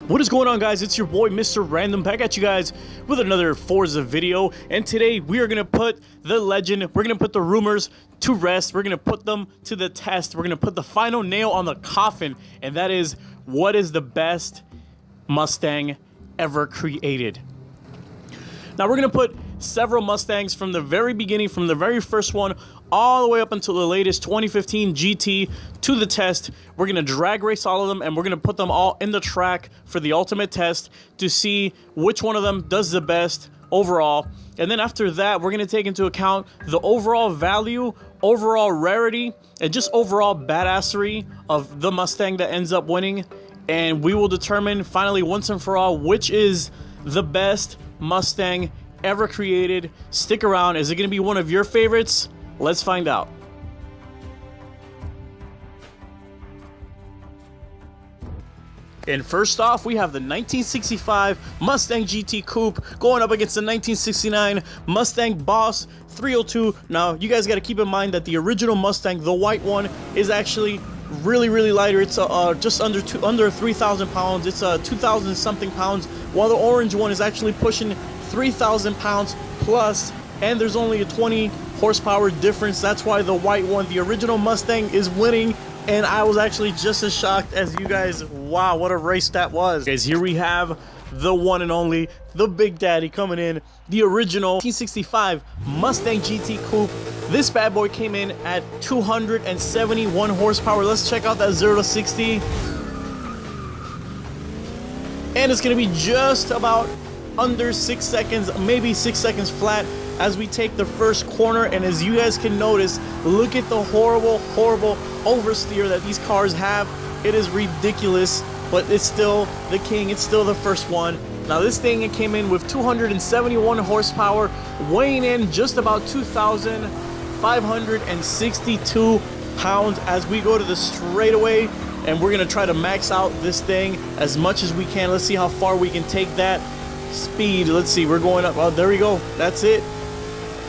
What is going on, guys? It's your boy Mr. Random back at you guys with another Forza video, and today we are gonna put the legend, we're gonna put the rumors to rest, we're gonna put them to the test, we're gonna put the final nail on the coffin, and that is, what is the best Mustang ever created? Now we're gonna put several Mustangs from the very beginning, from the very first one all the way up until the latest 2015 GT to the test. We're gonna drag race all of them, and we're gonna put them all in the track for the ultimate test to see which one of them does the best overall. And then after that, we're gonna take into account the overall value, overall rarity, and just overall badassery of the Mustang that ends up winning. And we will determine finally once and for all which is the best Mustang ever created. Stick around. Is it gonna be one of your favorites? Let's find out. And first off, we have the 1965 Mustang GT Coupe going up against the 1969 Mustang Boss 302. Now, you guys got to keep in mind that the original Mustang, the white one, is actually really lighter. It's just under 3,000 pounds. It's 2,000 something pounds, while the orange one is actually pushing 3,000 pounds plus, and there's only a 20 horsepower difference. That's why the white one, the original Mustang, is winning. And I was actually just as shocked as you guys. Wow, what a race that was. Guys, here we have the one and only, the Big Daddy coming in, the original 1965 Mustang GT Coupe. This bad boy came in at 271 horsepower. Let's check out that 0 to 60. And it's gonna be just about under 6 seconds, maybe 6 seconds flat as we take the first corner. And as you guys can notice, look at the horrible oversteer that these cars have. It is ridiculous, but it's still the king. It's still the first one. Now this thing, it came in with 271 horsepower, weighing in just about 2,562 pounds as we go to the straightaway. And we're gonna try to max out this thing as much as we can. Let's see how far we can take that speed. Let's see, we're going up. Oh, there we go. That's it.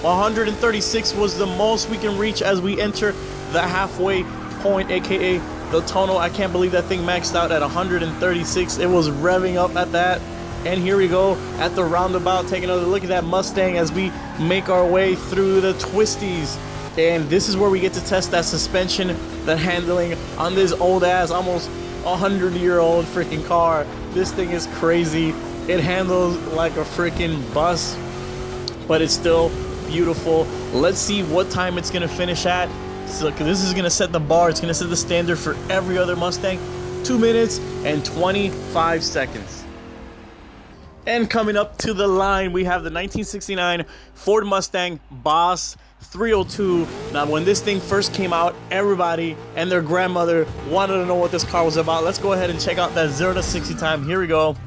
136 was the most we can reach as we enter the halfway point, aka the tunnel. I can't believe that thing maxed out at 136. It was revving up at that. And here we go at the roundabout, taking another look at that Mustang as we make our way through the twisties. And this is where we get to test that suspension, that handling on this old ass, almost 100-year-old freaking car. This thing is crazy. It handles like a freaking bus, but it's still beautiful. Let's see what time it's gonna finish at. So this is gonna set the bar. It's gonna set the standard for every other Mustang. 2 minutes and 25 seconds. And coming up to the line, we have the 1969 Ford Mustang Boss 302. Now, when this thing first came out, everybody and their grandmother wanted to know what this car was about. Let's go ahead and check out that 0 to 60 time. Here we go.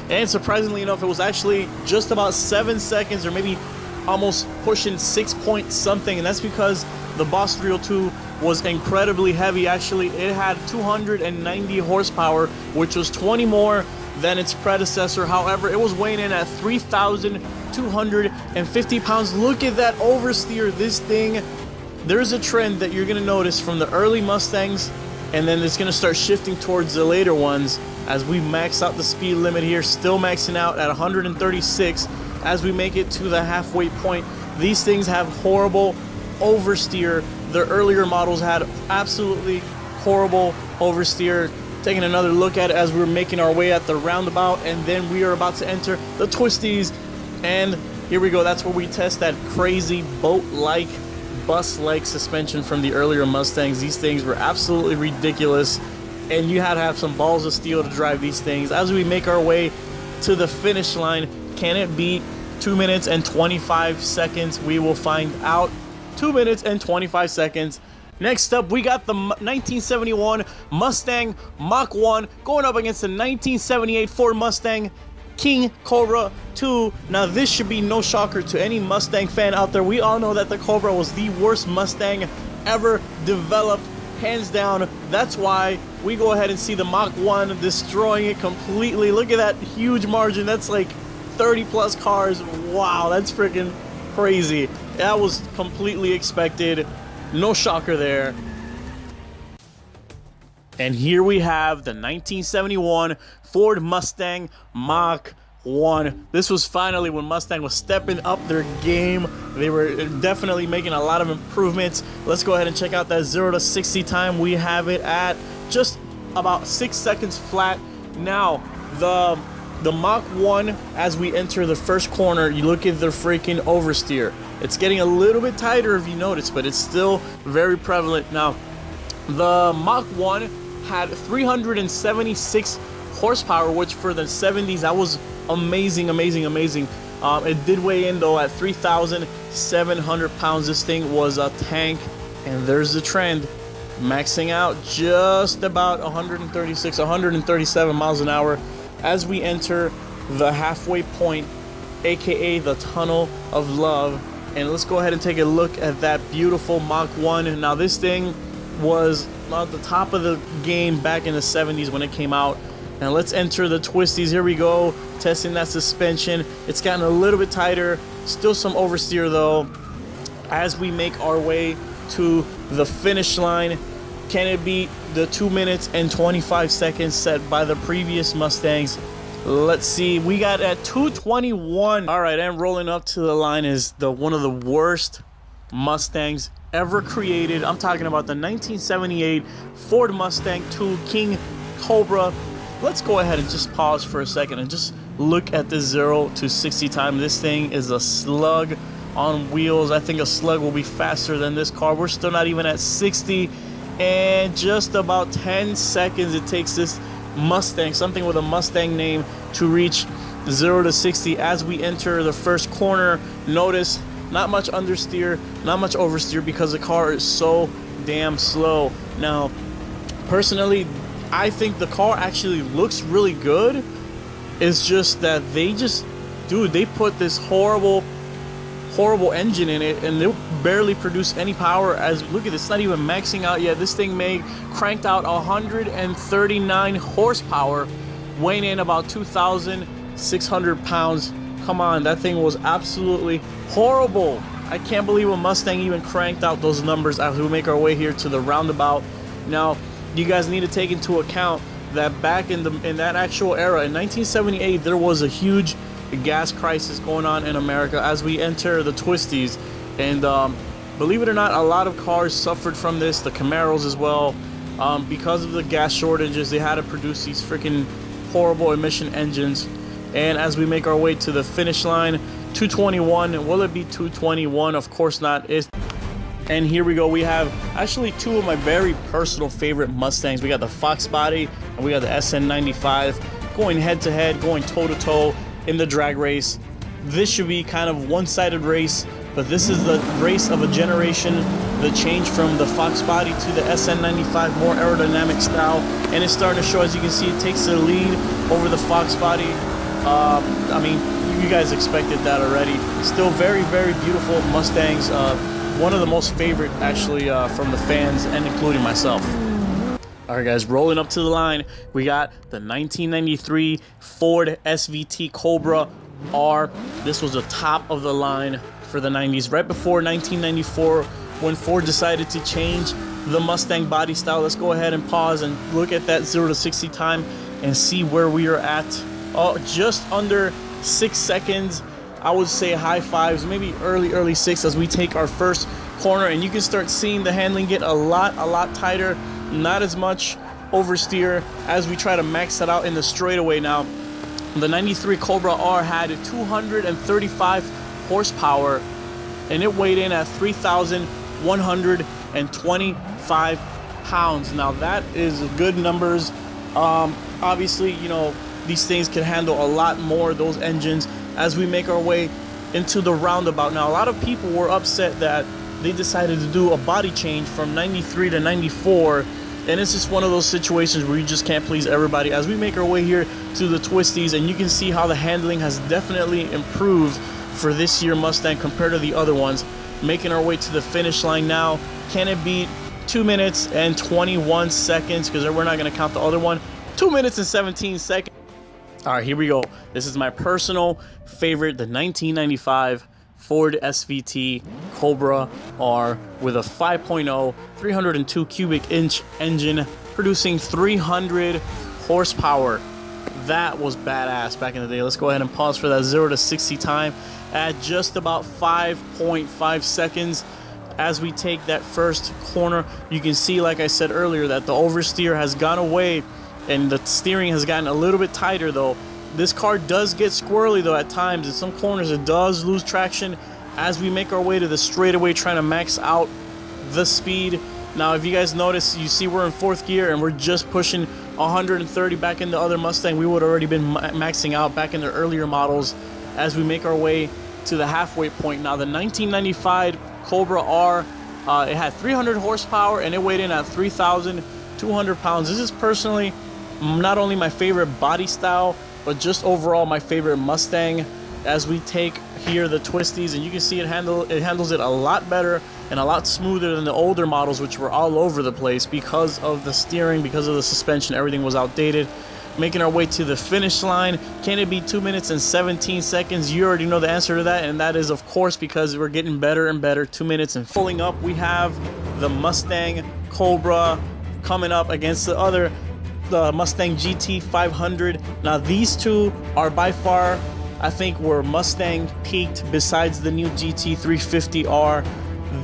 And surprisingly enough, it was actually just about 7 seconds, or maybe almost pushing 6 point something. And that's because the Boss 302 was incredibly heavy. Actually, it had 290 horsepower, which was 20 more than its predecessor. However, it was weighing in at 3,250 pounds. Look at that oversteer. This thing, there's a trend that you're gonna notice from the early Mustangs, and then it's gonna start shifting towards the later ones as we max out the speed limit here, still maxing out at 136 as we make it to the halfway point. These things have horrible oversteer. The earlier models had absolutely horrible oversteer. Taking another look at it as we're making our way at the roundabout, and then we are about to enter the twisties. And here we go. That's where we test that crazy boat-like, bus-like suspension from the earlier Mustangs. These things were absolutely ridiculous, and you had to have some balls of steel to drive these things. As we make our way to the finish line, can it beat 2 minutes and 25 seconds? We will find out. 2 minutes and 25 seconds. Next up, we got the 1971 Mustang Mach 1 going up against the 1978 Ford Mustang King Cobra 2. Now, this should be no shocker to any Mustang fan out there. We all know that the Cobra was the worst Mustang ever developed, hands down. That's why we go ahead and see the Mach 1 destroying it completely. Look at that huge margin. That's like 30 plus cars. Wow, that's freaking crazy. That was completely expected. No shocker there. And here we have the 1971 Ford Mustang Mach 1. This was finally when Mustang was stepping up their game. They were definitely making a lot of improvements. Let's go ahead and check out that 0 to 60 time. We have it at just about 6 seconds flat. Now, the Mach 1, as we enter the first corner, you look at the freaking oversteer. It's getting a little bit tighter if you notice, but it's still very prevalent. Now, the Mach 1 had 376 horsepower, which for the 70s, that was amazing. It did weigh in though at 3,700 pounds. This thing was a tank, and there's the trend, maxing out just about 136, 137 miles an hour as we enter the halfway point, aka the tunnel of love. And let's go ahead and take a look at that beautiful Mach 1. Now, this thing was at the top of the game back in the 70s when it came out. Now let's enter the twisties. Here we go, testing that suspension. It's gotten a little bit tighter, still some oversteer though. As we make our way to the finish line, can it beat the 2 minutes and 25 seconds set by the previous Mustangs? Let's see, we got at 2:21. All right, and rolling up to the line is one of the worst Mustangs ever created. I'm talking about the 1978 Ford Mustang II King Cobra. Let's go ahead and just pause for a second and just look at the 0 to 60 time. This thing is a slug on wheels. I think a slug will be faster than this car. We're still not even at 60, and just about 10 seconds it takes this Mustang, something with a Mustang name, to reach 0 to 60. As we enter the first corner, notice not much understeer, not much oversteer, because the car is so damn slow. Now, personally, I think the car actually looks really good. It's just that they put this horrible engine in it, and they'll barely produce any power. As look at this, it's not even maxing out yet. This thing cranked out 139 horsepower, weighing in about 2,600 pounds. Come on, that thing was absolutely horrible. I can't believe a Mustang even cranked out those numbers as we make our way here to the roundabout. Now, you guys need to take into account that back in that actual era, in 1978, there was a huge gas crisis going on in America as we enter the twisties. And believe it or not, a lot of cars suffered from this, the Camaros as well. Because of the gas shortages, they had to produce these freaking horrible emission engines. And as we make our way to the finish line, 221. Will it be 221? Of course not. And here we go. We have actually two of my very personal favorite Mustangs. We got the Fox body and we got the SN95 going head to head, going toe to toe in the drag race. This should be kind of one-sided race, but this is the race of a generation. The change from the Fox body to the SN95, more aerodynamic style, and it's starting to show. As you can see, it takes the lead over the Fox body. I mean, you guys expected that already. Still very, very beautiful Mustangs. One of the most favorite, actually, from the fans and including myself. All right, guys, rolling up to the line, we got the 1993 Ford SVT Cobra R. This was the top of the line for the 90s, right before 1994, when Ford decided to change the Mustang body style. Let's go ahead and pause and look at that 0 to 60 time and see where we are at. Oh, just under 6 seconds. I would say high fives, maybe early six, as we take our first corner, and you can start seeing the handling get a lot tighter, not as much oversteer as we try to max that out in the straightaway. Now, the 93 Cobra R had 235 horsepower, and it weighed in at 3,125 pounds. Now, that is good numbers. Obviously, you know, these things can handle a lot more, those engines, as we make our way into the roundabout. Now, a lot of people were upset that they decided to do a body change from 93 to 94, and it's just one of those situations where you just can't please everybody. As we make our way here to the twisties, and you can see how the handling has definitely improved for this year Mustang compared to the other ones. Making our way to the finish line now. Can it beat 2 minutes and 21 seconds? Because we're not going to count the other one. 2 minutes and 17 seconds. All right, here we go. This is my personal favorite, the 1995 Ford SVT Cobra R with a 5.0 302 cubic inch engine producing 300 horsepower. That was badass back in the day. Let's go ahead and pause for that 0 to 60 time at just about 5.5 seconds. As we take that first corner, you can see, like I said earlier, that the oversteer has gone away and the steering has gotten a little bit tighter though. This car does get squirrely though at times. In some corners it does lose traction as we make our way to the straightaway, trying to max out the speed. Now if you guys notice, you see we're in 4th gear and we're just pushing 130 back in the other Mustang. We would already been maxing out back in the earlier models as we make our way to the halfway point. Now the 1995 Cobra R, it had 300 horsepower and it weighed in at 3,200 pounds. This is personally not only my favorite body style, but just overall my favorite Mustang. As we take here the twisties, and you can see it handles it a lot better and a lot smoother than the older models, which were all over the place because of the steering, because of the suspension. Everything was outdated. Making our way to the finish line. Can it be 2 minutes and 17 seconds? You already know the answer to that, and that is of course because we're getting better and better. 2 minutes. And pulling up, we have the Mustang Cobra coming up against the other Mustang GT500. Now these two are by far, I think, where Mustang peaked besides the new GT350R.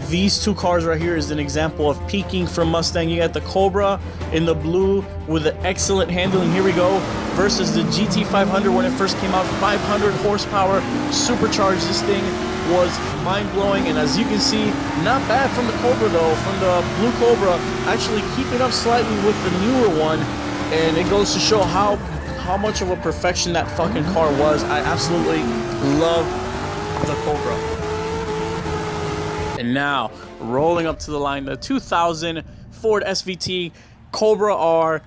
These two cars right here is an example of peaking from Mustang. You got the Cobra in the blue with the excellent handling. Here we go versus the GT500 when it first came out. 500 horsepower, supercharged. This thing was mind-blowing, and as you can see, not bad from the Cobra though, from the blue Cobra. Actually keeping up slightly with the newer one, and it goes to show how much of a perfection that fucking car was. I absolutely love the Cobra. And now, rolling up to the line, the 2000 Ford SVT Cobra R.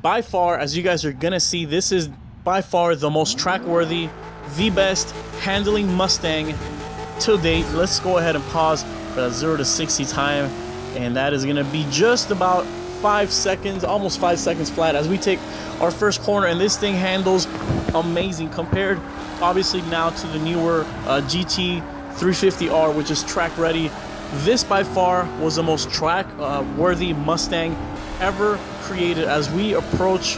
By far, as you guys are gonna see, this is by far the most track-worthy, the best handling Mustang to date. Let's go ahead and pause for that 0 to 60 time, and that is gonna be just about 5 seconds, almost 5 seconds flat as we take our first corner. And this thing handles amazing compared obviously now to the newer GT350R, which is track ready. This by far was the most track worthy Mustang ever created. As we approach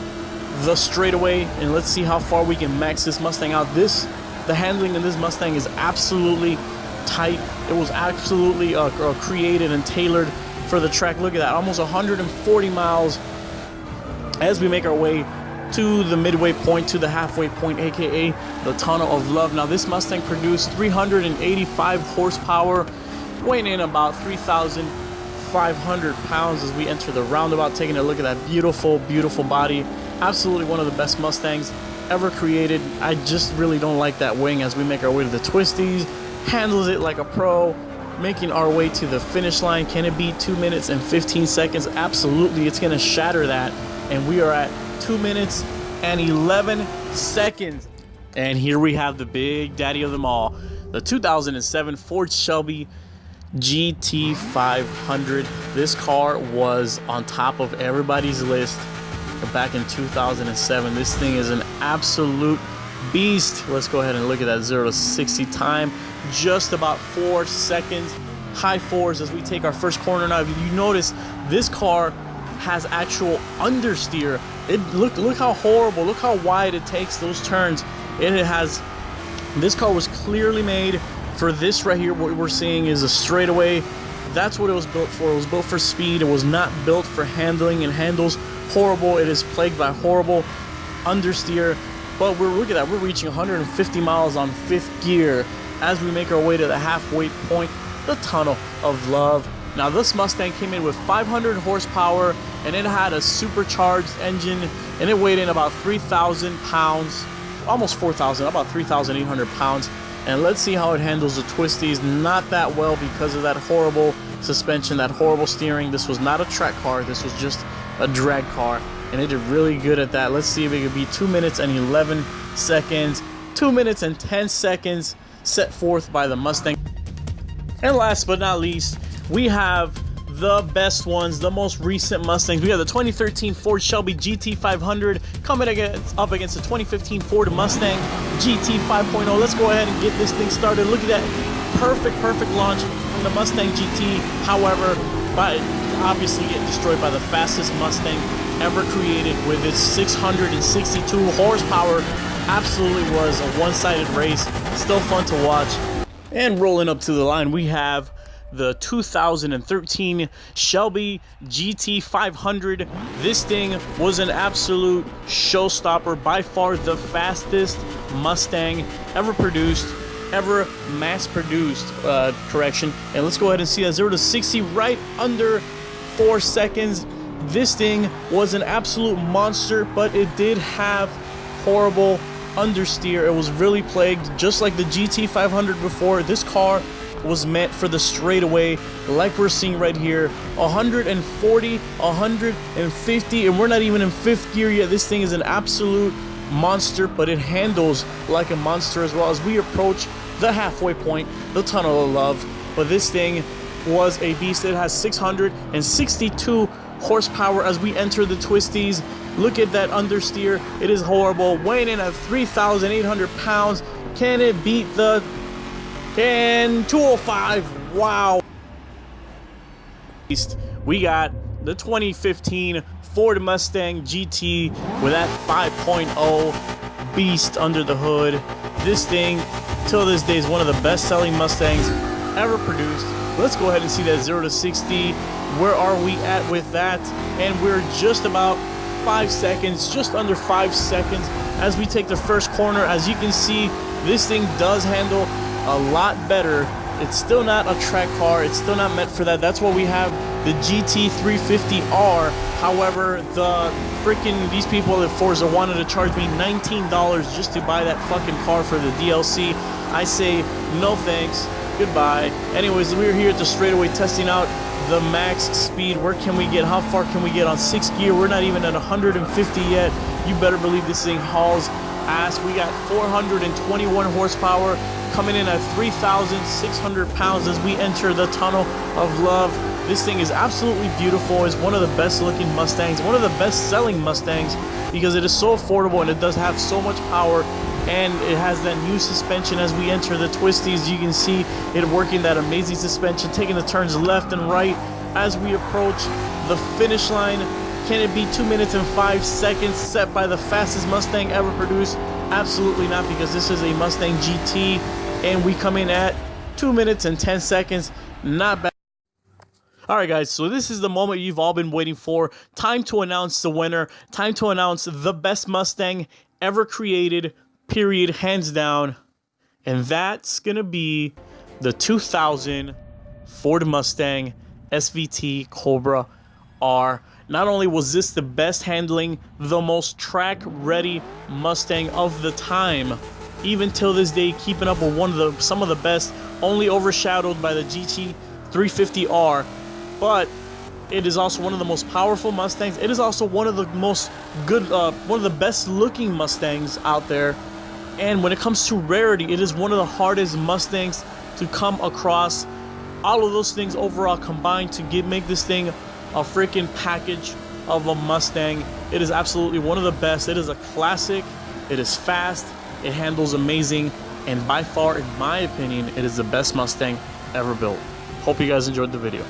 the straightaway, and let's see how far we can max this Mustang out. The handling in this Mustang is absolutely tight. It was absolutely created and tailored for the track. Look at that, almost 140 miles as we make our way to the midway point, to the halfway point, aka the Tunnel of Love. Now this Mustang produced 385 horsepower, weighing in about 3,500 pounds as we enter the roundabout. Taking a look at that beautiful, beautiful body. Absolutely one of the best Mustangs ever created. I just really don't like that wing as we make our way to the twisties. Handles it like a pro. Making our way to the finish line. Can it be 2 minutes and 15 seconds? Absolutely, it's gonna shatter that. And we are at 2 minutes and 11 seconds. And here we have the big daddy of them all, the 2007 Ford Shelby GT500. This car was on top of everybody's list back in 2007. This thing is an absolute beast. Let's go ahead and look at that 0 to 60 time. Just about 4 seconds, high fours as we take our first corner. Now if you notice, this car has actual understeer. Look how horrible, look how wide it takes those turns. This car was clearly made for this right here. What we're seeing is a straightaway. That's what it was built for. It was built for speed. It was not built for handling, and handles horrible. It is plagued by horrible understeer. But look at that, we're reaching 150 miles on 5th gear as we make our way to the halfway point, the Tunnel of Love. Now this Mustang came in with 500 horsepower, and it had a supercharged engine, and it weighed in about 3,000 pounds, almost 4,000, about 3,800 pounds. And let's see how it handles the twisties. Not that well because of that horrible suspension, that horrible steering. This was not a track car, this was just a drag car, and it did really good at that. Let's see if it could be 2 minutes and 11 seconds. 2 minutes and 10 seconds set forth by the Mustang. And last but not least, we have the best ones, the most recent Mustangs. We have the 2013 Ford Shelby GT500 coming up against the 2015 Ford Mustang GT 5.0. Let's go ahead and get this thing started. Look at that perfect launch from the Mustang GT. However, obviously getting destroyed by the fastest Mustang ever created with its 662 horsepower. Absolutely was a one-sided race. Still fun to watch. And rolling up to the line, we have the 2013 Shelby GT500. This thing was an absolute showstopper, by far the fastest Mustang ever produced, ever mass-produced, correction. And let's go ahead and see that 0 to 60 right under 4 seconds. This thing was an absolute monster, but it did have horrible understeer. It was really plagued, just like the GT500 before. This car was meant for the straightaway, like we're seeing right here. 140, 150, and we're not even in 5th gear yet. This thing is an absolute monster, but it handles like a monster as well. As we approach the halfway point, the tunnel of love, but this thing was a beast. It has 662 horsepower as we enter the twisties. Look at that understeer. It is horrible. Weighing in at 3,800 pounds. Can it beat the 205? Wow. We got the 2015 Ford Mustang GT with that 5.0 beast under the hood. This thing, till this day, is one of the best-selling Mustangs ever produced. Let's go ahead and see that 0 to 60. Where are we at with that? And we're just about 5 seconds, just under 5 seconds as we take the first corner. As you can see, this thing does handle a lot better. It's still not a track car. It's still not meant for that. That's why we have the GT350R. However, these people at Forza wanted to charge me $19 just to buy that fucking car for the DLC. I say no thanks, goodbye. Anyways, we're here at the straightaway testing out the max speed. Where can we get? How far can we get on 6th gear? We're not even at 150 yet. You better believe this thing hauls ass. We got 421 horsepower, coming in at 3,600 pounds as we enter the tunnel of love. This thing is absolutely beautiful. It's one of the best looking Mustangs, one of the best selling Mustangs, because it is so affordable and it does have so much power. And it has that new suspension as we enter the twisties. You can see it working that amazing suspension, taking the turns left and right as we approach the finish line. Can it be 2 minutes and 5 seconds set by the fastest Mustang ever produced? Absolutely not, because this is a Mustang GT and we come in at 2 minutes and 10 seconds. Not bad. Alright guys, so this is the moment you've all been waiting for. Time to announce the winner. Time to announce the best Mustang ever created, period, hands down. And that's gonna be the 2000 Ford Mustang SVT Cobra R. Not only was this the best handling, the most track ready Mustang of the time, even till this day, keeping up with some of the best, only overshadowed by the GT350R, but it is also one of the most powerful Mustangs. It is also one of the most one of the best looking Mustangs out there. And when it comes to rarity, it is one of the hardest Mustangs to come across. All of those things overall combined to make this thing a freaking package of a Mustang. It is absolutely one of the best. It is a classic. It is fast. It handles amazing. And by far, in my opinion, it is the best Mustang ever built. Hope you guys enjoyed the video.